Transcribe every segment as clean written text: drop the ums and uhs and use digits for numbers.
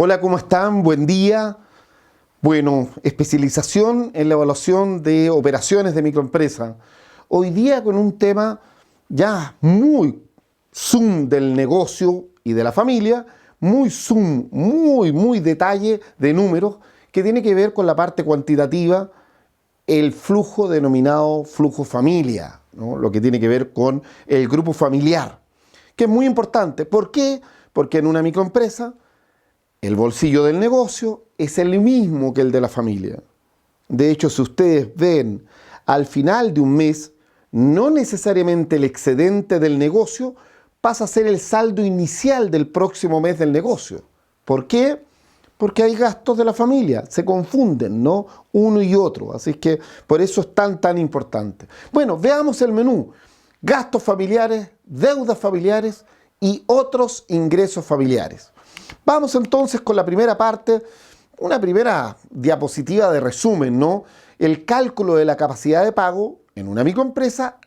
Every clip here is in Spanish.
Hola, ¿cómo están? Buen día. Bueno, especialización en la evaluación de operaciones de microempresa. Hoy día con un tema ya muy zoom del negocio y de la familia, muy zoom, muy detalle de números que tiene que ver con la parte cuantitativa, el flujo denominado flujo familia, ¿no? Lo que tiene que ver con el grupo familiar, que es muy importante. ¿Por qué? Porque en una microempresa el bolsillo del negocio es el mismo que el de la familia. De hecho, si ustedes ven al final de un mes, no necesariamente el excedente del negocio pasa a ser el saldo inicial del próximo mes del negocio. ¿Por qué? Porque hay gastos de la familia, se confunden, ¿no? Uno y otro. Así que por eso es tan importante. Bueno, veamos el menú. Gastos familiares, deudas familiares y otros ingresos familiares. Vamos entonces con la primera parte, una primera diapositiva de resumen, ¿no? El cálculo de la capacidad de pago en una microempresa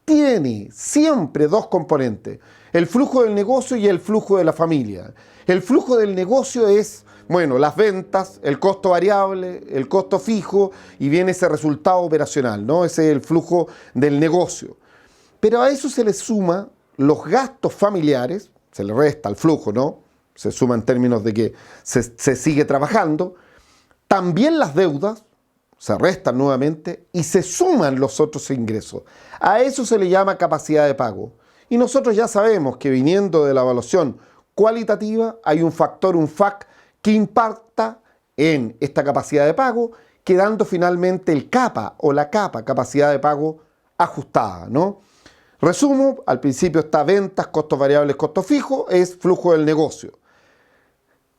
tiene siempre dos componentes, el flujo del negocio y el flujo de la familia. El flujo del negocio es, bueno, las ventas, el costo variable, el costo fijo y viene ese resultado operacional, ¿no? Ese es el flujo del negocio. Pero a eso se le suma los gastos familiares, se le resta el flujo, ¿no? Se suma en términos de que se sigue trabajando. También las deudas se restan nuevamente y se suman los otros ingresos. A eso se le llama capacidad de pago. Y nosotros ya sabemos que viniendo de la evaluación cualitativa hay un factor, un FAC, que impacta en esta capacidad de pago, quedando finalmente el CAPA o la CAPA, capacidad de pago ajustada, ¿no? Resumo, al principio está ventas, costos variables, costos fijos, es flujo del negocio.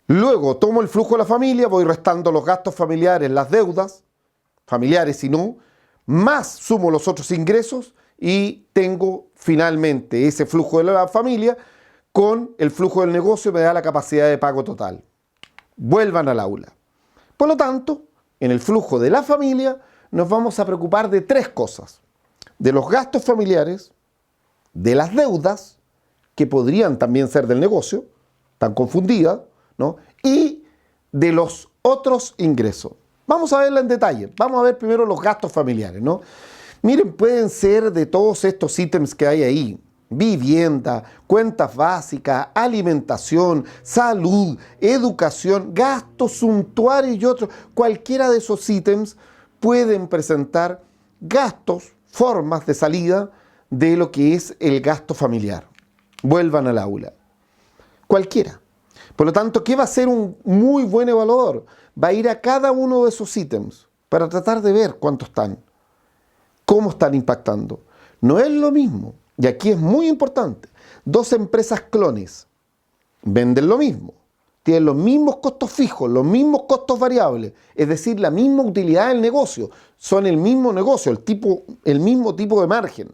Luego tomo el flujo de la familia, voy restando los gastos familiares, las deudas, familiares y no, más sumo los otros ingresos y tengo finalmente ese flujo de la familia con el flujo del negocio, me da la capacidad de pago total. Vuelvan al aula. Por lo tanto, en el flujo de la familia nos vamos a preocupar de tres cosas: de los gastos familiares, de las deudas, que podrían también ser del negocio, tan confundidas, ¿no? Y de los otros ingresos. Vamos a verla en detalle. Vamos a ver primero los gastos familiares, ¿no? Miren, pueden ser de todos estos ítems que hay ahí: vivienda, cuentas básicas, alimentación, salud, educación, gastos suntuarios y otros. Cualquiera de esos ítems pueden presentar gastos, formas de salida de lo que es el gasto familiar. Vuelvan al aula. Cualquiera. Por lo tanto, ¿qué va a ser un muy buen evaluador? Va a ir a cada uno de esos ítems para tratar de ver cuántos están, cómo están impactando. No es lo mismo, y aquí es muy importante, dos empresas clones venden lo mismo, tienen los mismos costos fijos, los mismos costos variables, es decir, la misma utilidad del negocio, son el mismo negocio, el mismo tipo de margen.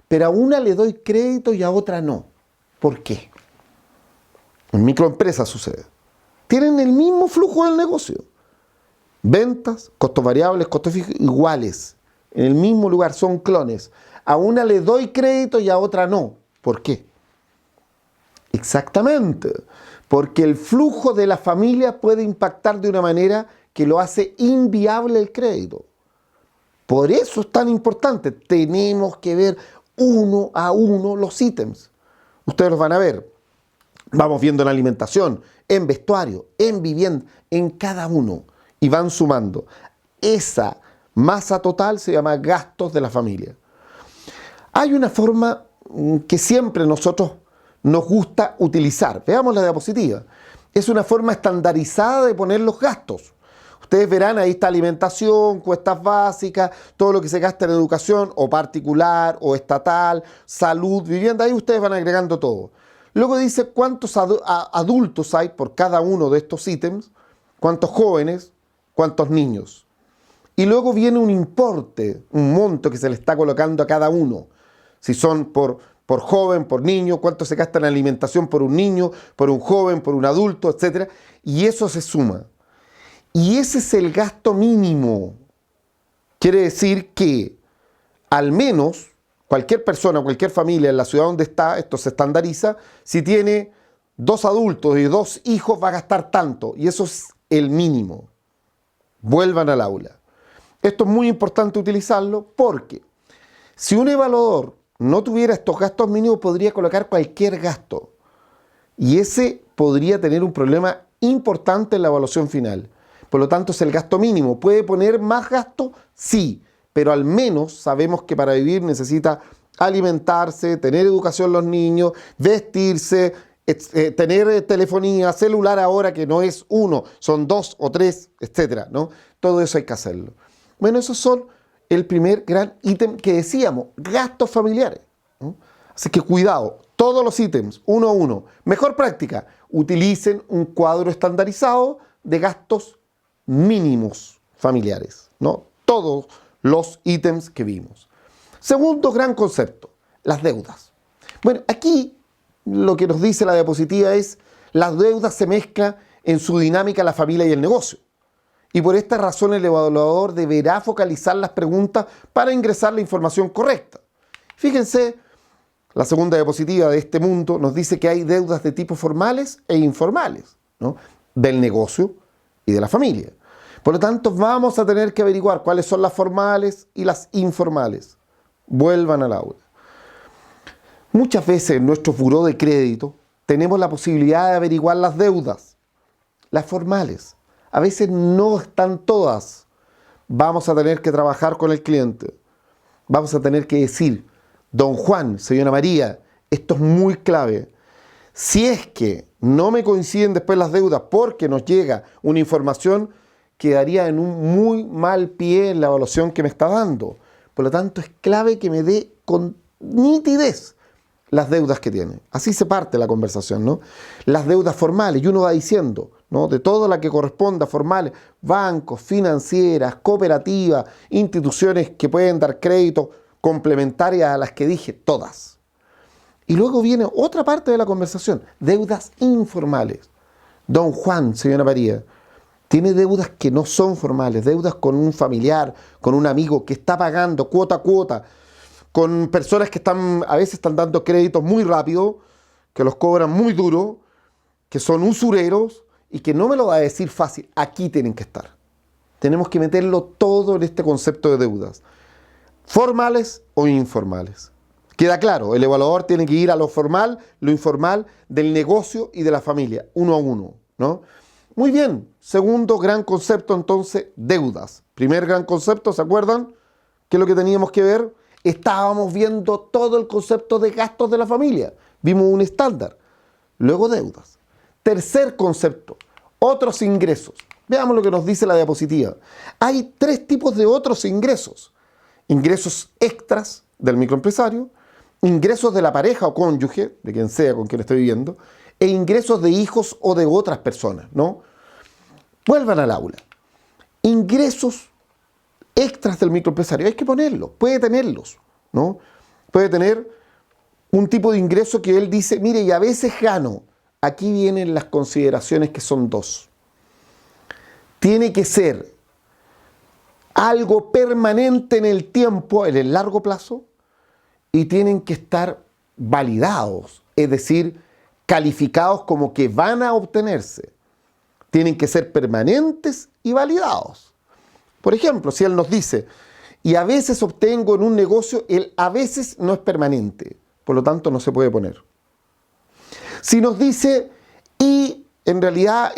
Pero a una le doy crédito y a otra no. ¿Por qué? En microempresas sucede. Tienen el mismo flujo del negocio. Ventas, costos variables, costos fijos iguales. En el mismo lugar, son clones. A una le doy crédito y a otra no. ¿Por qué? Exactamente. Porque el flujo de la familia puede impactar de una manera que lo hace inviable el crédito. Por eso es tan importante. Tenemos que ver uno a uno los ítems. Ustedes los van a ver. Vamos viendo en alimentación, en vestuario, en vivienda, en cada uno. Y van sumando. Esa masa total se llama gastos de la familia. Hay una forma que siempre nosotros nos gusta utilizar. Veamos la diapositiva. Es una forma estandarizada de poner los gastos. Ustedes verán, ahí está alimentación, cuestas básicas, todo lo que se gasta en educación, o particular, o estatal, salud, vivienda. Ahí ustedes van agregando todo. Luego dice cuántos adultos hay por cada uno de estos ítems, cuántos jóvenes, cuántos niños. Y luego viene un importe, un monto que se le está colocando a cada uno. Si son por joven, por niño, cuánto se gasta en alimentación por un niño, por un joven, por un adulto, etc. Y eso se suma. Y ese es el gasto mínimo. Quiere decir que al menos cualquier persona, cualquier familia en la ciudad donde está, esto se estandariza, si tiene 2 adultos y 2 hijos va a gastar tanto, y eso es el mínimo. Vuelvan al aula. Esto es muy importante utilizarlo porque si un evaluador no tuviera estos gastos mínimos, podría colocar cualquier gasto. Y ese podría tener un problema importante en la evaluación final. Por lo tanto, es el gasto mínimo. ¿Puede poner más gasto? Sí, pero al menos sabemos que para vivir necesita alimentarse, tener educación los niños, vestirse, tener telefonía, celular ahora que no es uno, son 2 o 3, etcétera, ¿no? Todo eso hay que hacerlo. Bueno, esos son el primer gran ítem que decíamos, gastos familiares, ¿no? Así que cuidado, todos los ítems, uno a uno. Mejor práctica, utilicen un cuadro estandarizado de gastos mínimos familiares, ¿no? Todos los ítems que vimos. Segundo gran concepto, las deudas. Bueno, aquí lo que nos dice la diapositiva es las deudas se mezclan en su dinámica la familia y el negocio. Y por esta razón el evaluador deberá focalizar las preguntas para ingresar la información correcta. Fíjense, la segunda diapositiva de este punto nos dice que hay deudas de tipo formales e informales, ¿no? Del negocio y de la familia. Por lo tanto, vamos a tener que averiguar cuáles son las formales y las informales. Vuelvan al aula. Muchas veces en nuestro buró de crédito tenemos la posibilidad de averiguar las deudas, las formales. A veces no están todas. Vamos a tener que trabajar con el cliente. Vamos a tener que decir, don Juan, señora María, esto es muy clave. Si es que no me coinciden después las deudas porque nos llega una información, quedaría en un muy mal pie en la evaluación que me está dando. Por lo tanto, es clave que me dé con nitidez las deudas que tiene. Así se parte la conversación, ¿no? Las deudas formales, y uno va diciendo, ¿no? De todo la que corresponda formales, bancos, financieras, cooperativas, instituciones que pueden dar crédito complementarias a las que dije, todas. Y luego viene otra parte de la conversación, deudas informales. Don Juan, señora María, tiene deudas que no son formales, deudas con un familiar, con un amigo que está pagando cuota a cuota, con personas que a veces están dando créditos muy rápido, que los cobran muy duro, que son usureros y que no me lo va a decir fácil. Aquí tienen que estar. Tenemos que meterlo todo en este concepto de deudas, formales o informales. Queda claro, el evaluador tiene que ir a lo formal, lo informal, del negocio y de la familia, uno a uno, ¿no? Muy bien, segundo gran concepto entonces, deudas. Primer gran concepto, ¿se acuerdan? ¿Qué es lo que teníamos que ver? Estábamos viendo todo el concepto de gastos de la familia. Vimos un estándar. Luego deudas. Tercer concepto, otros ingresos. Veamos lo que nos dice la diapositiva. Hay 3 tipos de otros ingresos. Ingresos extras del microempresario, ingresos de la pareja o cónyuge, de quien sea con quien esté viviendo, e ingresos de hijos o de otras personas, ¿no? Vuelvan al aula. Ingresos extras del microempresario, hay que ponerlos, puede tenerlos, ¿no? Puede tener un tipo de ingreso que él dice, mire, y a veces gano. Aquí vienen las consideraciones que son 2. Tiene que ser algo permanente en el tiempo, en el largo plazo, y tienen que estar validados, es decir, calificados como que van a obtenerse. Tienen que ser permanentes y validados. Por ejemplo, si él nos dice, y a veces obtengo en un negocio, el a veces no es permanente, por lo tanto no se puede poner. Si nos dice, y en realidad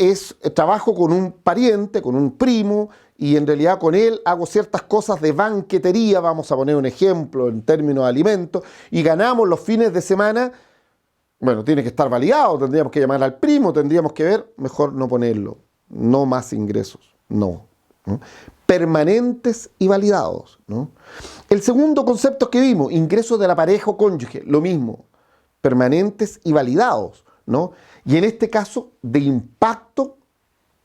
trabajo con un pariente, con un primo, y en realidad con él hago ciertas cosas de banquetería, vamos a poner un ejemplo en términos de alimentos, y ganamos los fines de semana, bueno, tiene que estar validado, tendríamos que llamar al primo, tendríamos que ver, mejor no ponerlo, no más ingresos, no. Permanentes y validados, ¿no? El segundo concepto que vimos, ingresos de la pareja o cónyuge, lo mismo, permanentes y validados, ¿no? Y en este caso, de impacto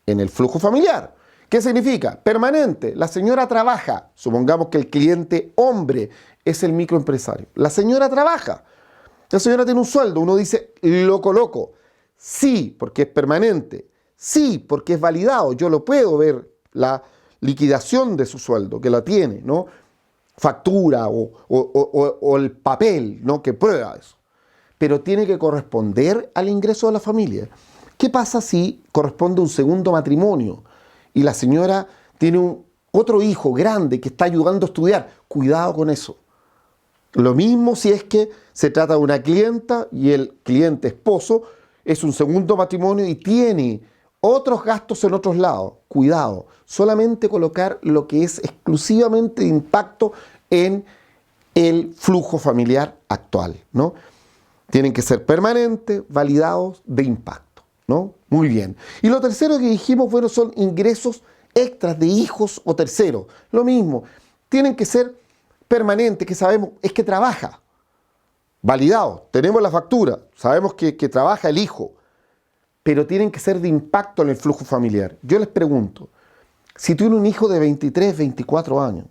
en el flujo familiar. ¿Qué significa? Permanente. La señora trabaja, supongamos que el cliente hombre es el microempresario. La señora trabaja. La señora tiene un sueldo, uno dice, lo coloco. Sí, porque es permanente. Sí, porque es validado. Yo lo puedo ver, la liquidación de su sueldo, que la tiene, ¿no? Factura o el papel, ¿no? Que prueba eso. pero tiene que corresponder al ingreso de la familia. ¿Qué pasa si corresponde un segundo matrimonio y la señora tiene otro hijo grande que está ayudando a estudiar? Cuidado con eso. Lo mismo si es que se trata de una clienta y el cliente esposo es un segundo matrimonio y tiene otros gastos en otros lados. Cuidado, solamente colocar lo que es exclusivamente de impacto en el flujo familiar actual, ¿no? Tienen que ser permanentes, validados, de impacto, ¿no? Muy bien. Y lo tercero que dijimos, bueno, son ingresos extras de hijos o terceros. Lo mismo, tienen que ser permanentes, que sabemos, es que trabaja. Validado, tenemos la factura, sabemos que trabaja el hijo, pero tienen que ser de impacto en el flujo familiar. Yo les pregunto, si tiene un hijo de 23, 24 años,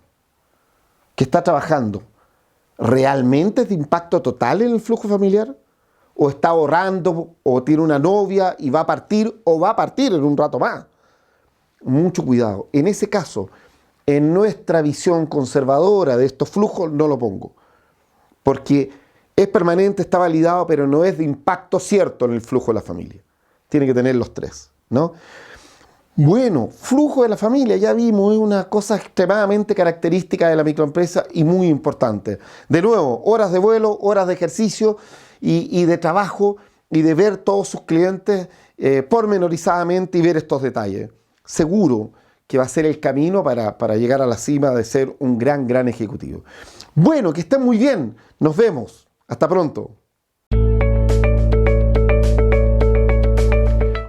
que está trabajando, ¿realmente es de impacto total en el flujo familiar? ¿O está ahorrando, o tiene una novia y va a partir, o va a partir en un rato más? Mucho cuidado. En ese caso, en nuestra visión conservadora de estos flujos, no lo pongo. Porque es permanente, está validado, pero no es de impacto cierto en el flujo de la familia. Tiene que tener los tres, ¿no? Bueno, flujo de la familia, ya vimos, es una cosa extremadamente característica de la microempresa y muy importante. De nuevo, horas de vuelo, horas de ejercicio y de trabajo y de ver todos sus clientes pormenorizadamente y ver estos detalles. Seguro que va a ser el camino para llegar a la cima de ser un gran ejecutivo. Bueno, que estén muy bien. Nos vemos. Hasta pronto.